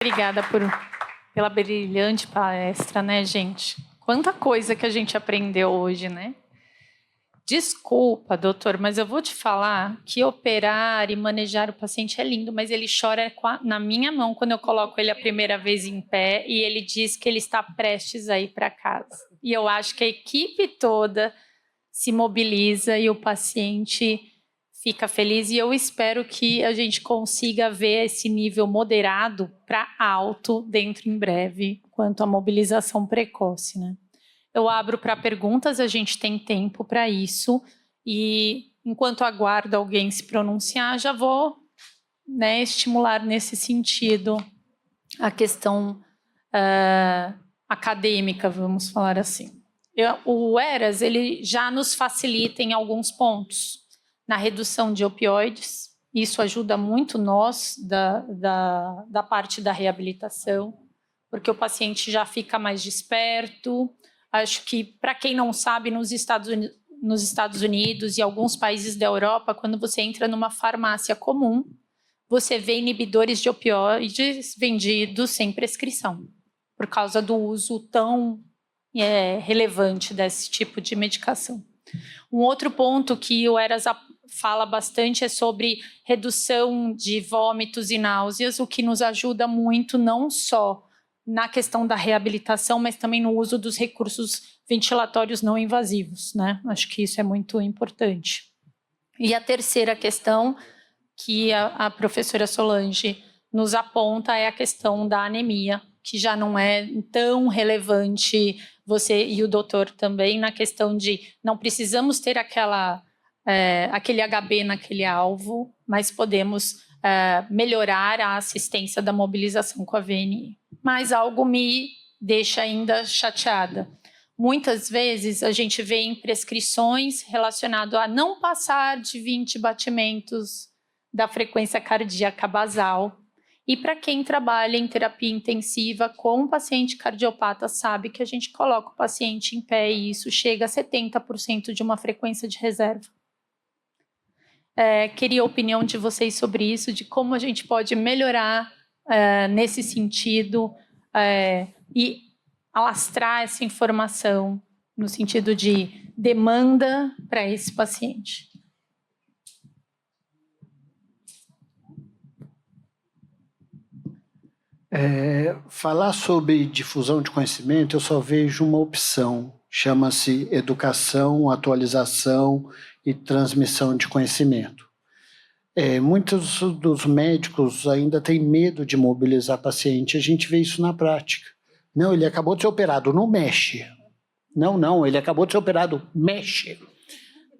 Obrigada pela brilhante palestra, né, gente? Quanta coisa que a gente aprendeu hoje, né? Desculpa, doutor, mas eu vou te falar que operar e manejar o paciente é lindo, mas ele chora na minha mão quando eu coloco ele a primeira vez em pé e ele diz que ele está prestes a ir para casa. E eu acho que a equipe toda se mobiliza e o paciente fica feliz, e eu espero que a gente consiga ver esse nível moderado para alto dentro em breve, quanto à mobilização precoce, né? Eu abro para perguntas, a gente tem tempo para isso, e enquanto aguardo alguém se pronunciar, já vou, né, estimular nesse sentido a questão acadêmica, vamos falar assim. O ERAS, ele já nos facilita em alguns pontos, na redução de opioides, isso ajuda muito nós da parte da reabilitação, porque o paciente já fica mais desperto. Acho que, para quem não sabe, nos Estados Unidos e alguns países da Europa, quando você entra numa farmácia comum, você vê inibidores de opioides vendidos sem prescrição, por causa do uso tão relevante desse tipo de medicação. Um outro ponto que o ERAS fala bastante é sobre redução de vômitos e náuseas, o que nos ajuda muito não só na questão da reabilitação, mas também no uso dos recursos ventilatórios não invasivos, né? Acho que isso é muito importante. E a terceira questão que a professora Solange nos aponta é a questão da anemia, que já não é tão relevante, você e o doutor também, na questão de não precisamos ter aquele HB naquele alvo, mas podemos melhorar a assistência da mobilização com a VNI. Mas algo me deixa ainda chateada. Muitas vezes a gente vê em prescrições relacionado a não passar de 20 batimentos da frequência cardíaca basal. E para quem trabalha em terapia intensiva com paciente cardiopata sabe que a gente coloca o paciente em pé e isso chega a 70% de uma frequência de reserva. Queria a opinião de vocês sobre isso, de como a gente pode melhorar nesse sentido e alastrar essa informação no sentido de demanda para esse paciente. Falar sobre difusão de conhecimento, eu só vejo uma opção, chama-se educação, atualização e transmissão de conhecimento. Muitos dos médicos ainda têm medo de mobilizar paciente, a gente vê isso na prática. Não, ele acabou de ser operado, não mexe. Não, ele acabou de ser operado, mexe.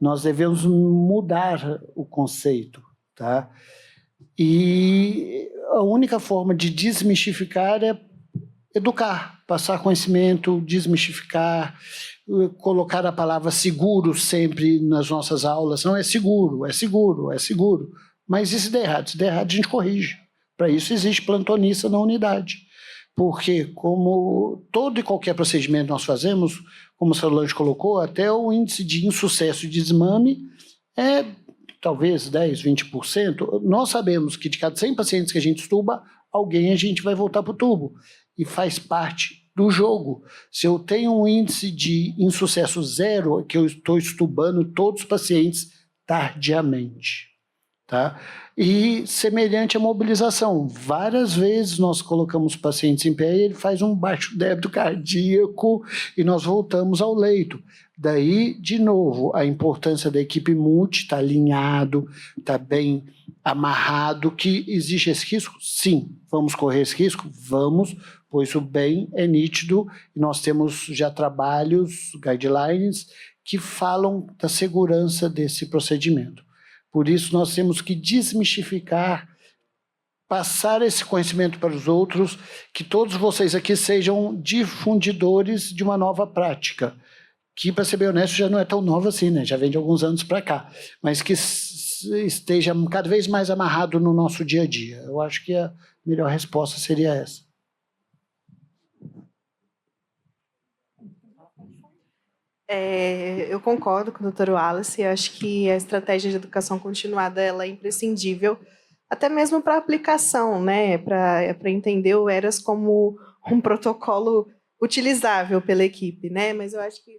Nós devemos mudar o conceito, tá? E a única forma de desmistificar é educar, passar conhecimento, desmistificar, colocar a palavra seguro sempre nas nossas aulas. Não, é seguro, é seguro, é seguro. Mas e se der errado? Se der errado, a gente corrige. Para isso existe plantonista na unidade. Porque como todo e qualquer procedimento nós fazemos, como o Solange colocou, até o índice de insucesso de desmame é talvez 10%, 20%, nós sabemos que de cada 100 pacientes que a gente estuba, alguém a gente vai voltar para o tubo. E faz parte do jogo. Se eu tenho um índice de insucesso zero, que eu estou estubando todos os pacientes tardiamente. Tá? E semelhante à mobilização, várias vezes nós colocamos pacientes em pé e ele faz um baixo débito cardíaco e nós voltamos ao leito. Daí, de novo, a importância da equipe multi, está alinhado, está bem amarrado, que existe esse risco? Sim. Vamos correr esse risco? Vamos, pois o bem é nítido e nós temos já trabalhos, guidelines, que falam da segurança desse procedimento. Por isso, nós temos que desmistificar, passar esse conhecimento para os outros, que todos vocês aqui sejam difundidores de uma nova prática, que, para ser bem honesto, já não é tão nova assim, né? Já vem de alguns anos para cá, mas que esteja cada vez mais amarrado no nosso dia a dia. Eu acho que a melhor resposta seria essa. Eu concordo com o Dr. Wallace, eu acho que a estratégia de educação continuada ela é imprescindível até mesmo para aplicação, né? Para entender o ERAS como um protocolo utilizável pela equipe, né? Mas eu acho que,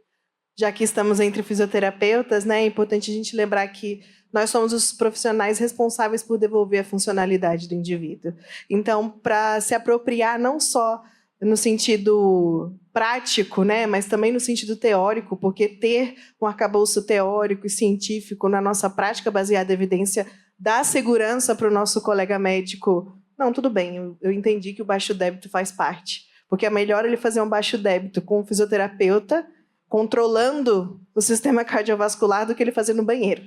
já que estamos entre fisioterapeutas, né, é importante a gente lembrar que nós somos os profissionais responsáveis por devolver a funcionalidade do indivíduo. Então, para se apropriar não só no sentido prático, né, mas também no sentido teórico, porque ter um arcabouço teórico e científico na nossa prática baseada em evidência dá segurança para o nosso colega médico. Não, tudo bem, eu entendi que o baixo débito faz parte, porque é melhor ele fazer um baixo débito com um fisioterapeuta controlando o sistema cardiovascular do que ele fazer no banheiro,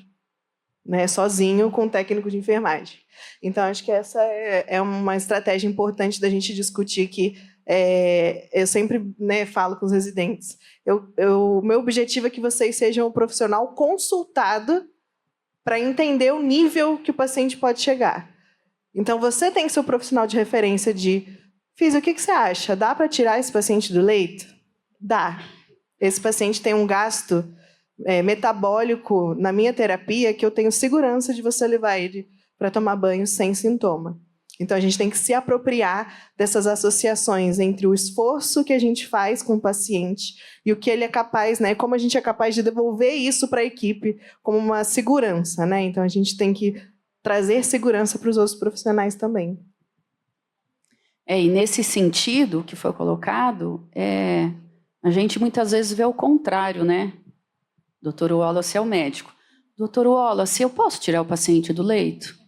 né, sozinho com o técnico de enfermagem. Então, acho que essa é uma estratégia importante da gente discutir que eu sempre, né, falo com os residentes. O meu objetivo é que vocês sejam um profissional consultado para entender o nível que o paciente pode chegar. Então, você tem que ser o profissional de referência de Físio, o que você acha? Dá para tirar esse paciente do leito? Dá. Esse paciente tem um gasto metabólico na minha terapia que eu tenho segurança de você levar ele para tomar banho sem sintoma. Então, a gente tem que se apropriar dessas associações entre o esforço que a gente faz com o paciente e o que ele é capaz, né? Como a gente é capaz de devolver isso para a equipe como uma segurança, né? Então, a gente tem que trazer segurança para os outros profissionais também. E nesse sentido que foi colocado, a gente muitas vezes vê o contrário, né? Dr. Wallace é o médico. Dr. Wallace, eu posso tirar o paciente do leito?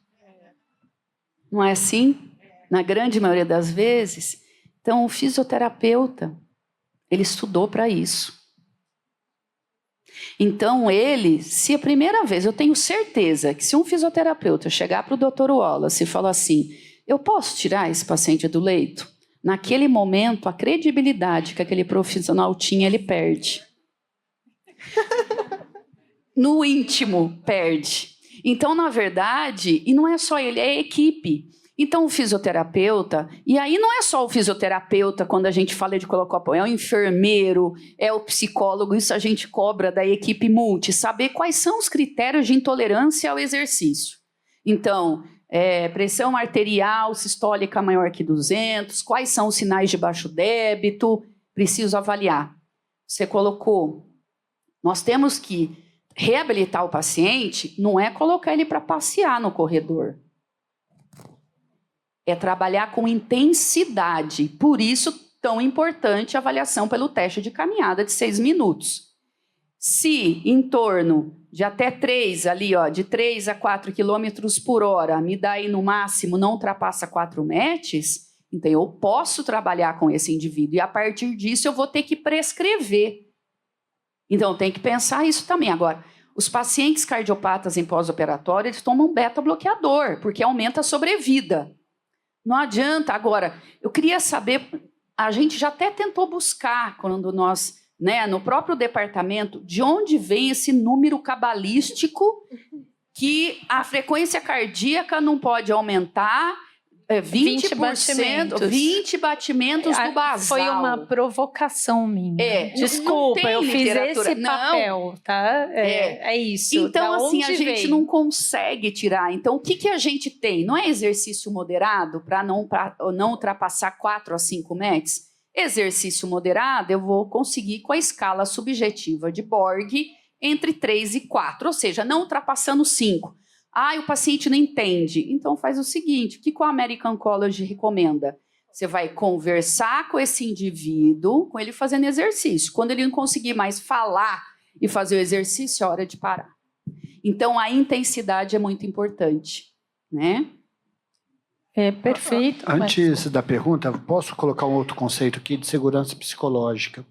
Não é assim? Na grande maioria das vezes. Então, o fisioterapeuta, ele estudou para isso. Então, se a primeira vez, eu tenho certeza que se um fisioterapeuta chegar para o Dr. Wallace e falar assim, eu posso tirar esse paciente do leito? Naquele momento, a credibilidade que aquele profissional tinha, ele perde. No íntimo, perde. Então, na verdade, e não é só ele, é a equipe. Então, o fisioterapeuta, e aí não é só o fisioterapeuta, quando a gente fala de colocar apoio, é o enfermeiro, é o psicólogo, isso a gente cobra da equipe multi, saber quais são os critérios de intolerância ao exercício. Então, pressão arterial sistólica maior que 200, quais são os sinais de baixo débito, preciso avaliar. Você colocou, nós temos que reabilitar o paciente, não é colocar ele para passear no corredor. É trabalhar com intensidade. Por isso, tão importante a avaliação pelo teste de caminhada de 6 minutos. Se em torno de até 3, de 3 a 4 quilômetros por hora, me dá aí no máximo, não ultrapassa 4 METs, então eu posso trabalhar com esse indivíduo. E a partir disso eu vou ter que prescrever. Então tem que pensar isso também. Agora, os pacientes cardiopatas em pós-operatório, eles tomam beta-bloqueador, porque aumenta a sobrevida. Não adianta. Agora, eu queria saber, a gente já até tentou buscar, quando nós, no próprio departamento, de onde vem esse número cabalístico que a frequência cardíaca não pode aumentar 20%, 20 batimentos do basal. Foi uma provocação minha. Desculpa, eu fiz esse papel, tá? É isso. Então, assim, a gente não consegue tirar. Então, o que a gente tem? Não é exercício moderado para não ultrapassar 4 a 5 METs? Exercício moderado, eu vou conseguir com a escala subjetiva de Borg entre 3 e 4, ou seja, não ultrapassando 5. O paciente não entende. Então, faz o seguinte, o que a American College recomenda? Você vai conversar com esse indivíduo, com ele fazendo exercício. Quando ele não conseguir mais falar e fazer o exercício, é hora de parar. Então, a intensidade é muito importante, né? Perfeito. Antes da pergunta, posso colocar um outro conceito aqui de segurança psicológica.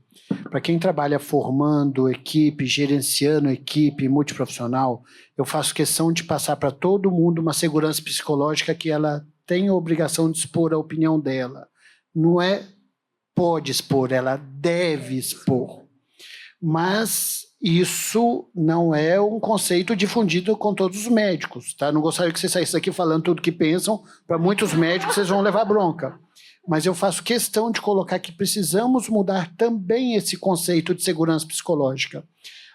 Para quem trabalha formando equipe, gerenciando equipe multiprofissional, eu faço questão de passar para todo mundo uma segurança psicológica que ela tem a obrigação de expor a opinião dela. Não pode expor, ela deve expor. Mas isso não é um conceito difundido com todos os médicos, tá? Não gostaria que você saísse daqui falando tudo que pensam. Para muitos médicos, vocês vão levar bronca. Mas eu faço questão de colocar que precisamos mudar também esse conceito de segurança psicológica.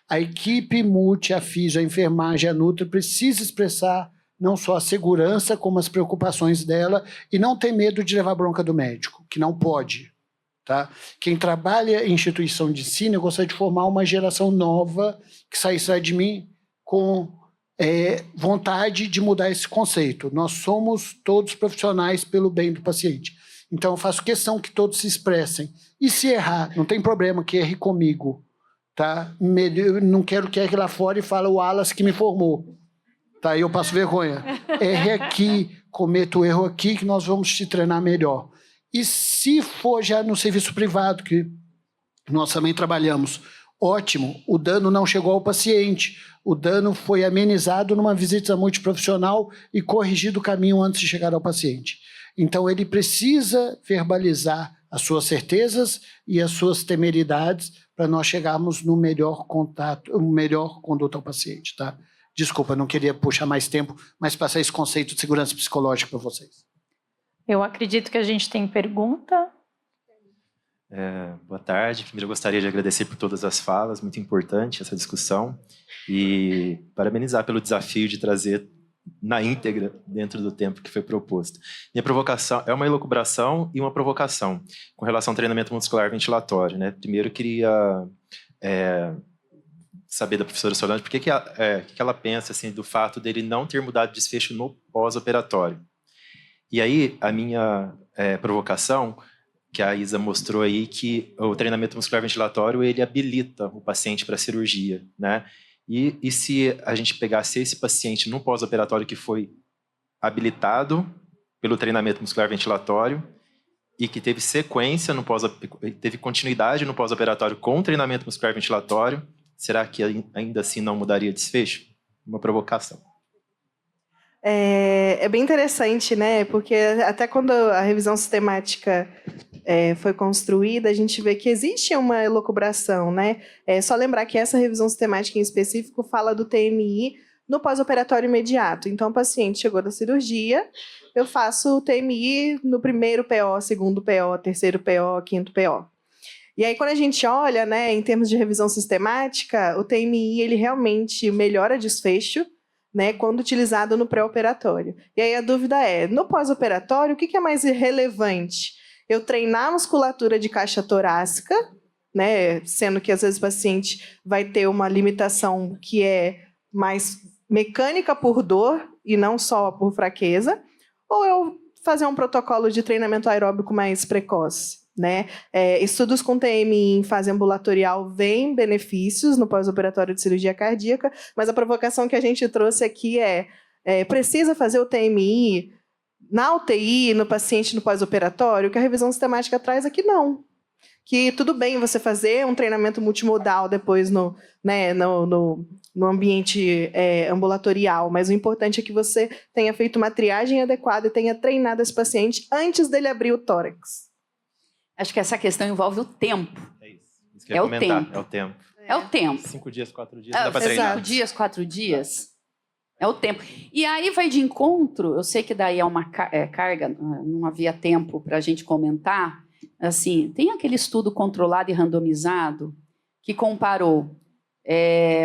A equipe multi, a físio, a enfermagem, a Nutri precisa expressar não só a segurança, como as preocupações dela, e não ter medo de levar bronca do médico, que não pode. Tá? Quem trabalha em instituição de ensino, eu gostaria de formar uma geração nova que saísse de mim com vontade de mudar esse conceito. Nós somos todos profissionais pelo bem do paciente. Então, eu faço questão que todos se expressem. E se errar, não tem problema, que erre comigo. Tá? Eu não quero que erre lá fora e fale o Wallace que me formou. Tá? Eu passo vergonha. Erre aqui, cometa o erro aqui, que nós vamos te treinar melhor. E se for já no serviço privado, que nós também trabalhamos, ótimo, o dano não chegou ao paciente, o dano foi amenizado numa visita multiprofissional e corrigido o caminho antes de chegar ao paciente. Então, ele precisa verbalizar as suas certezas e as suas temeridades para nós chegarmos no melhor contato, no melhor conduta ao paciente. Tá? Desculpa, não queria puxar mais tempo, mas passar esse conceito de segurança psicológica para vocês. Eu acredito que a gente tem pergunta. Boa tarde. Primeiro, eu gostaria de agradecer por todas as falas, muito importante essa discussão, e parabenizar pelo desafio de trazer na íntegra dentro do tempo que foi proposto. Minha provocação é uma elucubração e uma provocação com relação ao treinamento muscular ventilatório. Né? Primeiro, eu queria saber da professora Solange por que ela pensa assim, do fato dele não ter mudado de desfecho no pós-operatório. E aí, a minha provocação, que a Isa mostrou aí, que o treinamento muscular ventilatório, ele habilita o paciente para a cirurgia, né? E se a gente pegasse esse paciente no pós-operatório que foi habilitado pelo treinamento muscular ventilatório e que teve sequência, teve continuidade no pós-operatório com o treinamento muscular ventilatório, será que ainda assim não mudaria desfecho? Uma provocação. É bem interessante, né? Porque até quando a revisão sistemática foi construída, a gente vê que existe uma elucubração, né? É só lembrar que essa revisão sistemática em específico fala do TMI no pós-operatório imediato. Então, o paciente chegou da cirurgia, eu faço o TMI no primeiro PO, segundo PO, terceiro PO, quinto PO. E aí, quando a gente olha, né, em termos de revisão sistemática, o TMI ele realmente melhora desfecho, né, quando utilizado no pré-operatório. E aí a dúvida é, no pós-operatório, o que é mais relevante? Eu treinar a musculatura de caixa torácica, né, sendo que às vezes o paciente vai ter uma limitação que é mais mecânica por dor e não só por fraqueza, ou eu fazer um protocolo de treinamento aeróbico mais precoce? Né? Estudos com TMI em fase ambulatorial veem benefícios no pós-operatório de cirurgia cardíaca, mas a provocação que a gente trouxe aqui precisa fazer o TMI na UTI, no paciente no pós-operatório? Que a revisão sistemática traz aqui não. Que tudo bem você fazer um treinamento multimodal depois no ambiente ambulatorial, mas o importante é que você tenha feito uma triagem adequada e tenha treinado esse paciente antes dele abrir o tórax. Acho que essa questão envolve o tempo. É isso que eu ia comentar. Tempo. É o tempo. É o tempo. 5 dias, 4 dias, dá para treinar. 5 dias, 4 dias. É o tempo. E aí vai de encontro, eu sei que daí é uma carga, não havia tempo para a gente comentar. Assim, tem aquele estudo controlado e randomizado que comparou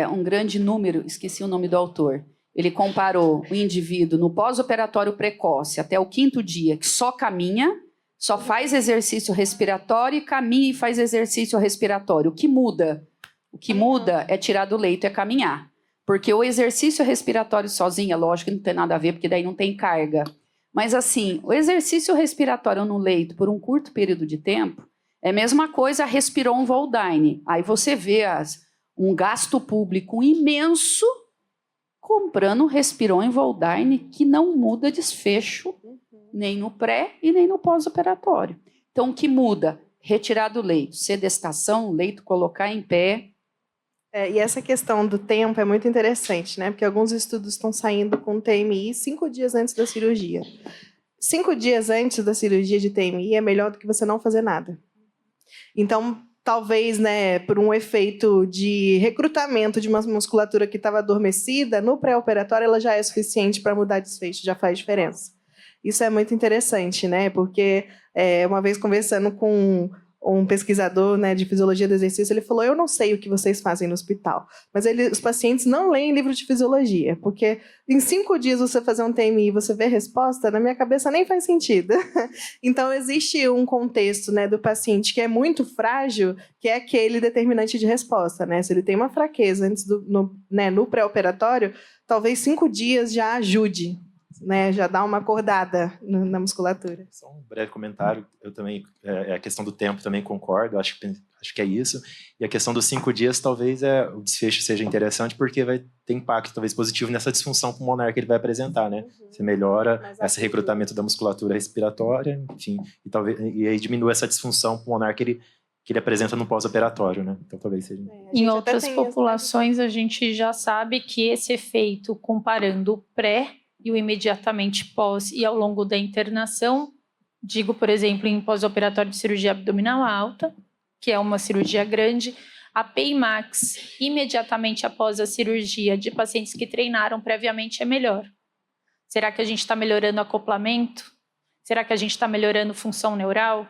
um grande número, esqueci o nome do autor, ele comparou o indivíduo no pós-operatório precoce até o 5º dia, que só caminha, só faz exercício respiratório e caminha e faz exercício respiratório. O que muda? O que muda é tirar do leito e caminhar. Porque o exercício respiratório sozinho, é lógico que não tem nada a ver, porque daí não tem carga. Mas assim, o exercício respiratório no leito por um curto período de tempo é a mesma coisa Respiron Voldyne. Aí você vê um gasto público imenso comprando Respiron Voldyne que não muda desfecho nem no pré e nem no pós-operatório. Então, o que muda? Retirar do leito, sedestação, leito colocar em pé. E essa questão do tempo é muito interessante, né? Porque alguns estudos estão saindo com TMI 5 dias antes da cirurgia. 5 dias antes da cirurgia de TMI é melhor do que você não fazer nada. Então, talvez, né, por um efeito de recrutamento de uma musculatura que estava adormecida, no pré-operatório ela já é suficiente para mudar desfecho, já faz diferença. Isso é muito interessante, né? Porque uma vez conversando com um pesquisador, né, de fisiologia do exercício, ele falou, eu não sei o que vocês fazem no hospital, mas os pacientes não leem livro de fisiologia, porque em 5 dias você fazer um TMI e você ver a resposta, na minha cabeça nem faz sentido. Então, existe um contexto, né, do paciente que é muito frágil, que é aquele determinante de resposta, né? Se ele tem uma fraqueza antes no pré-operatório, talvez 5 dias já ajude, né, já dá uma acordada na musculatura. Só um breve comentário, eu também, a questão do tempo também concordo, acho que é isso, e a questão dos 5 dias talvez o desfecho seja interessante, porque vai ter impacto talvez positivo nessa disfunção pulmonar que ele vai apresentar, né? Você melhora esse recrutamento da musculatura respiratória, enfim, e aí diminui essa disfunção pulmonar que ele apresenta no pós-operatório, né? Então talvez seja... Em outras populações, a gente já sabe que esse efeito, comparando o pré e o imediatamente pós e ao longo da internação, digo, por exemplo, em pós-operatório de cirurgia abdominal alta, que é uma cirurgia grande, a PIMAX, imediatamente após a cirurgia de pacientes que treinaram previamente, é melhor. Será que a gente está melhorando acoplamento? Será que a gente está melhorando função neural?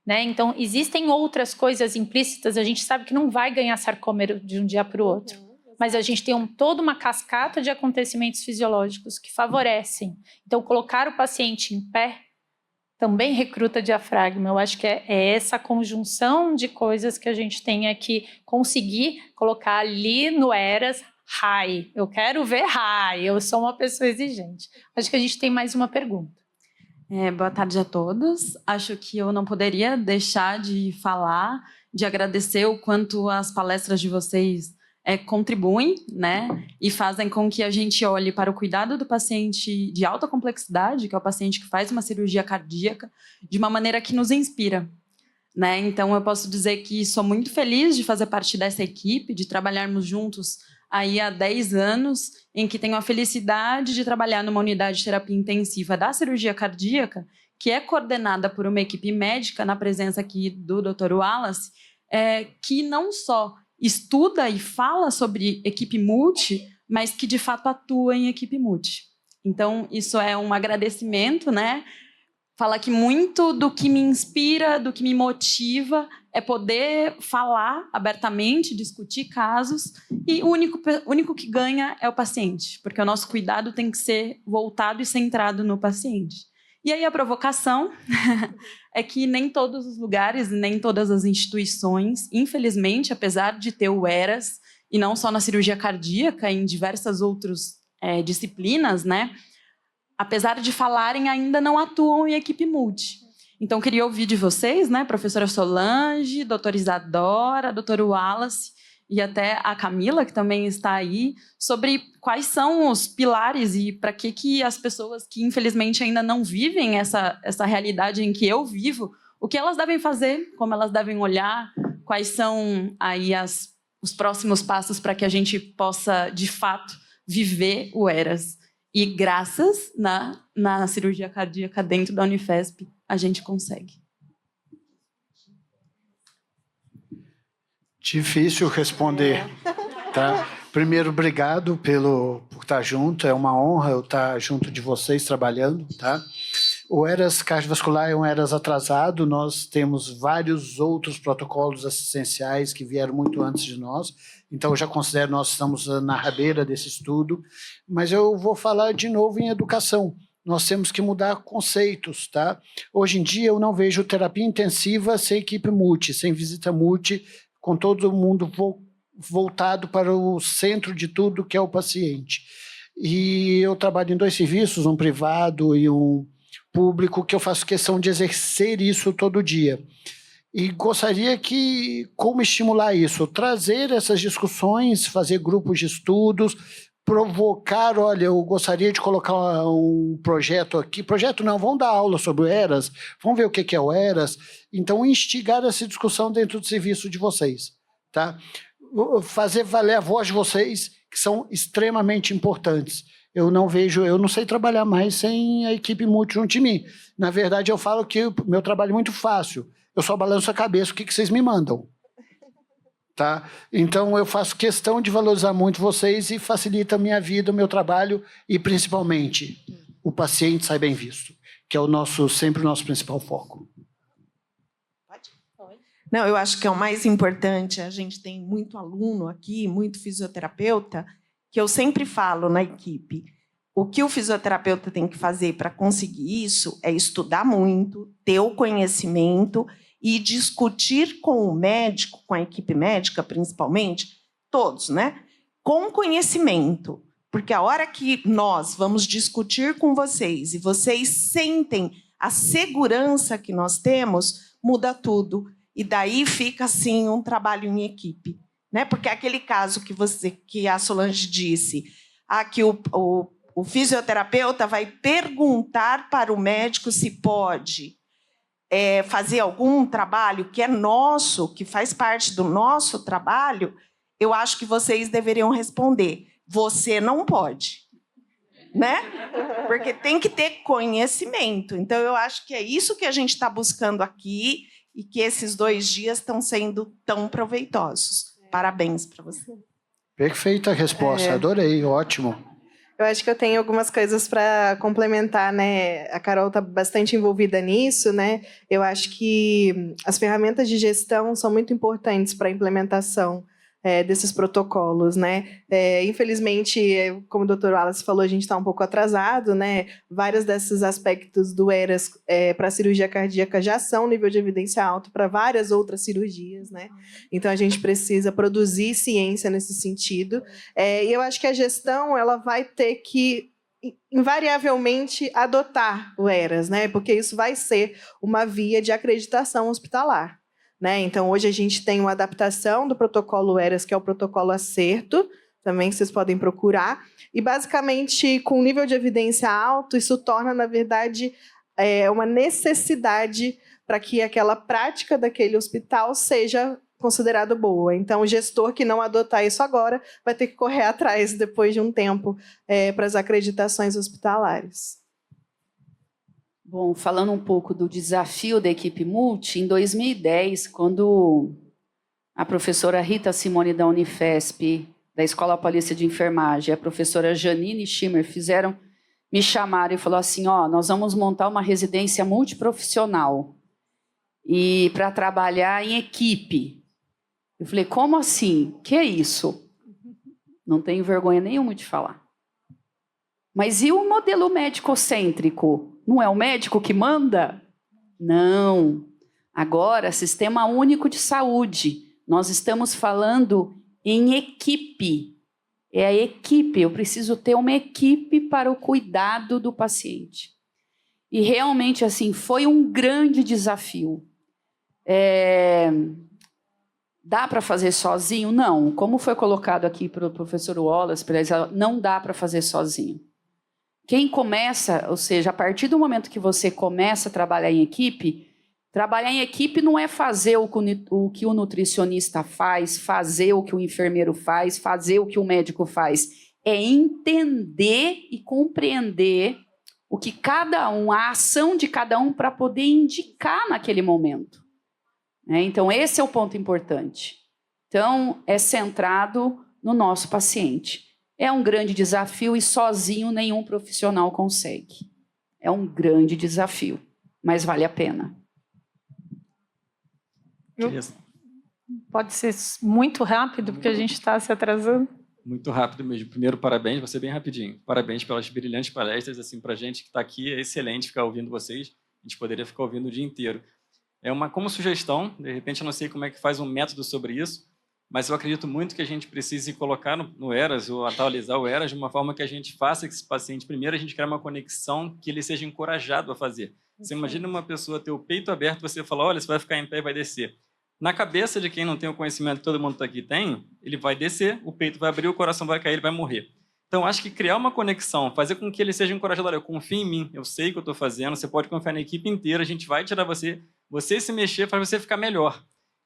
Né? Então, existem outras coisas implícitas, a gente sabe que não vai ganhar sarcômero de um dia para o outro. Mas a gente tem toda uma cascata de acontecimentos fisiológicos que favorecem. Então, colocar o paciente em pé também recruta diafragma. Eu acho que é essa conjunção de coisas que a gente tem que conseguir colocar ali no ERAS high. Eu quero ver high, eu sou uma pessoa exigente. Acho que a gente tem mais uma pergunta. Boa tarde a todos. Acho que eu não poderia deixar de falar, de agradecer o quanto as palestras de vocês contribuem, né, e fazem com que a gente olhe para o cuidado do paciente de alta complexidade, que é o paciente que faz uma cirurgia cardíaca, de uma maneira que nos inspira, né? Então, eu posso dizer que sou muito feliz de fazer parte dessa equipe, de trabalharmos juntos aí há 10 anos, em que tenho a felicidade de trabalhar numa unidade de terapia intensiva da cirurgia cardíaca, que é coordenada por uma equipe médica, na presença aqui do Dr. Wallace, que não só estuda e fala sobre equipe multi, mas que de fato atua em equipe multi. Então, isso é um agradecimento, né? Fala que muito do que me inspira, do que me motiva, é poder falar abertamente, discutir casos, e o único que ganha é o paciente, porque o nosso cuidado tem que ser voltado e centrado no paciente. E aí a provocação é que nem todos os lugares, nem todas as instituições, infelizmente, apesar de ter o ERAS, e não só na cirurgia cardíaca, em diversas outras disciplinas, né? Apesar de falarem, ainda não atuam em equipe multi. Então, queria ouvir de vocês, né, professora Solange, doutora Isadora, doutor Wallace, e até a Camila, que também está aí, sobre quais são os pilares e para que as pessoas que, infelizmente, ainda não vivem essa realidade em que eu vivo, o que elas devem fazer, como elas devem olhar, quais são aí os próximos passos para que a gente possa, de fato, viver o ERAS. E graças na cirurgia cardíaca dentro da Unifesp, a gente consegue. Difícil responder, tá? Primeiro, obrigado por estar junto, é uma honra eu estar junto de vocês trabalhando, tá? O ERAS cardiovascular é um ERAS atrasado, nós temos vários outros protocolos assistenciais que vieram muito antes de nós, então eu já considero que nós estamos na rabeira desse estudo, mas eu vou falar de novo em educação. Nós temos que mudar conceitos, tá? Hoje em dia eu não vejo terapia intensiva sem equipe multi, sem visita multi, com todo mundo voltado para o centro de tudo, que é o paciente. E eu trabalho em 2 serviços, um privado e um público, que eu faço questão de exercer isso todo dia. E gostaria como estimular isso? Trazer essas discussões, fazer grupos de estudos, provocar, olha, eu gostaria de colocar um projeto aqui, projeto não, vamos dar aula sobre o ERAS, vamos ver o que é o ERAS, então instigar essa discussão dentro do serviço de vocês, tá? Fazer valer a voz de vocês, que são extremamente importantes. Eu não sei trabalhar mais sem a equipe multi junto de mim. Na verdade, eu falo que o meu trabalho é muito fácil, eu só balanço a cabeça, o que vocês me mandam. Tá? Então, eu faço questão de valorizar muito vocês e facilita a minha vida, o meu trabalho e, principalmente, o paciente sai bem visto, que é sempre o nosso principal foco. Não, eu acho que é o mais importante. A gente tem muito aluno aqui, muito fisioterapeuta, que eu sempre falo na equipe. O que o fisioterapeuta tem que fazer para conseguir isso é estudar muito, ter o conhecimento e discutir com o médico, com a equipe médica principalmente, todos, né? Com conhecimento. Porque a hora que nós vamos discutir com vocês e vocês sentem a segurança que nós temos, muda tudo. E daí fica, assim, um trabalho em equipe. Né? Porque aquele caso que a Solange disse, que o fisioterapeuta vai perguntar para o médico se pode fazer algum trabalho que é nosso, que faz parte do nosso trabalho, eu acho que vocês deveriam responder: você não pode. Né? Porque tem que ter conhecimento. Então, eu acho que é isso que a gente está buscando aqui e que esses 2 dias estão sendo tão proveitosos. Parabéns para você. Perfeita a resposta, adorei, ótimo. Eu acho que eu tenho algumas coisas para complementar, né? A Carol está bastante envolvida nisso, né? Eu acho que as ferramentas de gestão são muito importantes para a implementação desses protocolos, né? Infelizmente, como o Dr. Wallace falou, a gente está um pouco atrasado, né? Vários desses aspectos do ERAS para a cirurgia cardíaca já são nível de evidência alto para várias outras cirurgias, né? Então, a gente precisa produzir ciência nesse sentido. E eu acho que a gestão ela vai ter que invariavelmente adotar o ERAS, né? Porque isso vai ser uma via de acreditação hospitalar. Né? Então, hoje a gente tem uma adaptação do protocolo ERAS, que é o protocolo Acerto, também vocês podem procurar, e basicamente, com nível de evidência alto, isso torna, na verdade, uma necessidade para que aquela prática daquele hospital seja considerada boa. Então, o gestor que não adotar isso agora vai ter que correr atrás, depois de um tempo, para as acreditações hospitalares. Bom, falando um pouco do desafio da equipe multi, em 2010, quando a professora Rita Simone da Unifesp, da Escola Paulista de Enfermagem, e a professora Janine Schimmer me chamaram e falaram assim: nós vamos montar uma residência multiprofissional e para trabalhar em equipe. Eu falei: como assim? Que é isso? Não tenho vergonha nenhuma de falar. Mas e o modelo médico-cêntrico? Não é o médico que manda? Não. Agora, Sistema Único de Saúde. Nós estamos falando em equipe. É a equipe. Eu preciso ter uma equipe para o cuidado do paciente. E realmente, assim, foi um grande desafio. Dá para fazer sozinho? Não. Como foi colocado aqui pelo professor Wallace, não dá para fazer sozinho. Quem começa, ou seja, a partir do momento que você começa a trabalhar em equipe não é fazer o que o nutricionista faz, fazer o que o enfermeiro faz, fazer o que o médico faz. É entender e compreender o que cada um, a ação de cada um para poder indicar naquele momento. Então, esse é o ponto importante. Então, é centrado no nosso paciente. É um grande desafio e sozinho nenhum profissional consegue. É um grande desafio, mas vale a pena. Pode ser muito rápido, porque a gente está se atrasando. Muito rápido mesmo. Primeiro, parabéns, vou ser bem rapidinho. Parabéns pelas brilhantes palestras. Assim, para a gente que está aqui, é excelente ficar ouvindo vocês. A gente poderia ficar ouvindo o dia inteiro. Como sugestão, de repente eu não sei como é que faz um método sobre isso, mas eu acredito muito que a gente precise colocar no ERAS, ou atualizar o ERAS de uma forma que a gente faça que esse paciente, primeiro, a gente criar uma conexão que ele seja encorajado a fazer. Você imagina uma pessoa ter o peito aberto, você fala: olha, você vai ficar em pé e vai descer. Na cabeça de quem não tem o conhecimento que todo mundo aqui tem, ele vai descer, o peito vai abrir, o coração vai cair, ele vai morrer. Então, acho que criar uma conexão, fazer com que ele seja encorajado: olha, eu confio em mim, eu sei o que eu estou fazendo, você pode confiar na equipe inteira, a gente vai tirar você se mexer, faz você ficar melhor.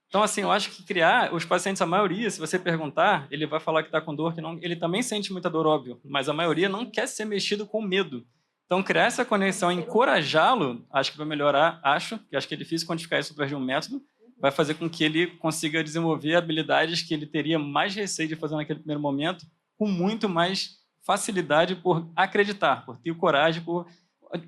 Então, assim, eu acho que criar, os pacientes, a maioria, se você perguntar, ele vai falar que está com dor, que não, ele também sente muita dor, óbvio, mas a maioria não quer ser mexido com medo. Então, criar essa conexão, encorajá-lo, acho que vai melhorar, acho que é difícil quantificar isso através de um método, vai fazer com que ele consiga desenvolver habilidades que ele teria mais receio de fazer naquele primeiro momento, com muito mais facilidade por acreditar, por ter coragem, por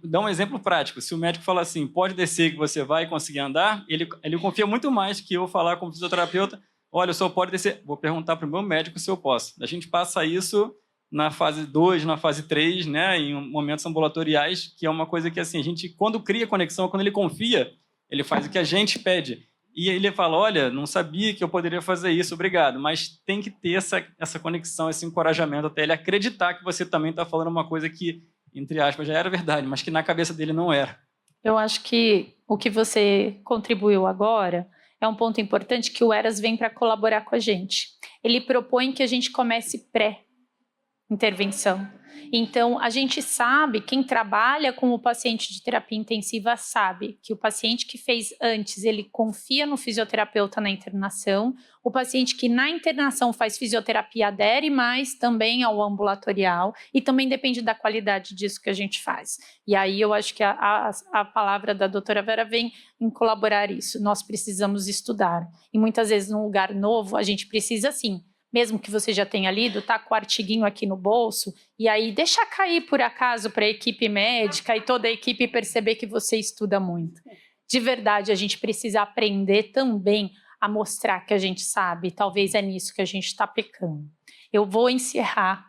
Dá um exemplo prático. Se o médico fala assim, pode descer que você vai conseguir andar, ele confia muito mais que eu falar como fisioterapeuta, olha, o senhor pode descer. Vou perguntar para o meu médico se eu posso. A gente passa isso na fase 2, na fase 3, né, em momentos ambulatoriais, que é uma coisa que, assim, a gente, quando cria conexão, quando ele confia, ele faz o que a gente pede. E ele fala, olha, não sabia que eu poderia fazer isso, obrigado. Mas tem que ter essa conexão, esse encorajamento, até ele acreditar que você também está falando uma coisa que, entre aspas, já era verdade, mas que na cabeça dele não era. Eu acho que o que você contribuiu agora é um ponto importante, que o Eras vem para colaborar com a gente. Ele propõe que a gente comece pré-intervenção. Então, a gente sabe, quem trabalha com o paciente de terapia intensiva sabe que o paciente que fez antes, ele confia no fisioterapeuta na internação, o paciente que na internação faz fisioterapia adere mais também ao ambulatorial, e também depende da qualidade disso que a gente faz. E aí eu acho que a palavra da doutora Vera vem em colaborar isso. Nós precisamos estudar. E muitas vezes num lugar novo, a gente precisa sim, mesmo que você já tenha lido, tá com o artiguinho aqui no bolso, e aí deixa cair por acaso para a equipe médica e toda a equipe perceber que você estuda muito. De verdade, a gente precisa aprender também a mostrar que a gente sabe, talvez é nisso que a gente está pecando. Eu vou encerrar.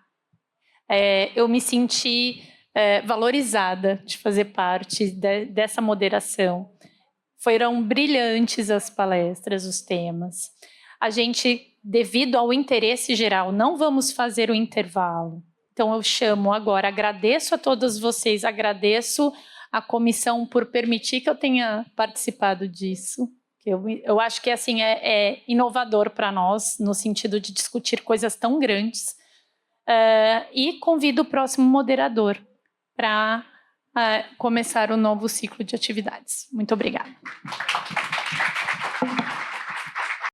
Eu me senti valorizada de fazer parte dessa moderação. Foram brilhantes as palestras, os temas. A gente, devido ao interesse geral, não vamos fazer o intervalo. Então eu chamo agora, agradeço a todos vocês, agradeço a comissão por permitir que eu tenha participado disso. Eu acho que assim, é inovador para nós, no sentido de discutir coisas tão grandes. E convido o próximo moderador para começar o novo ciclo de atividades. Muito obrigada.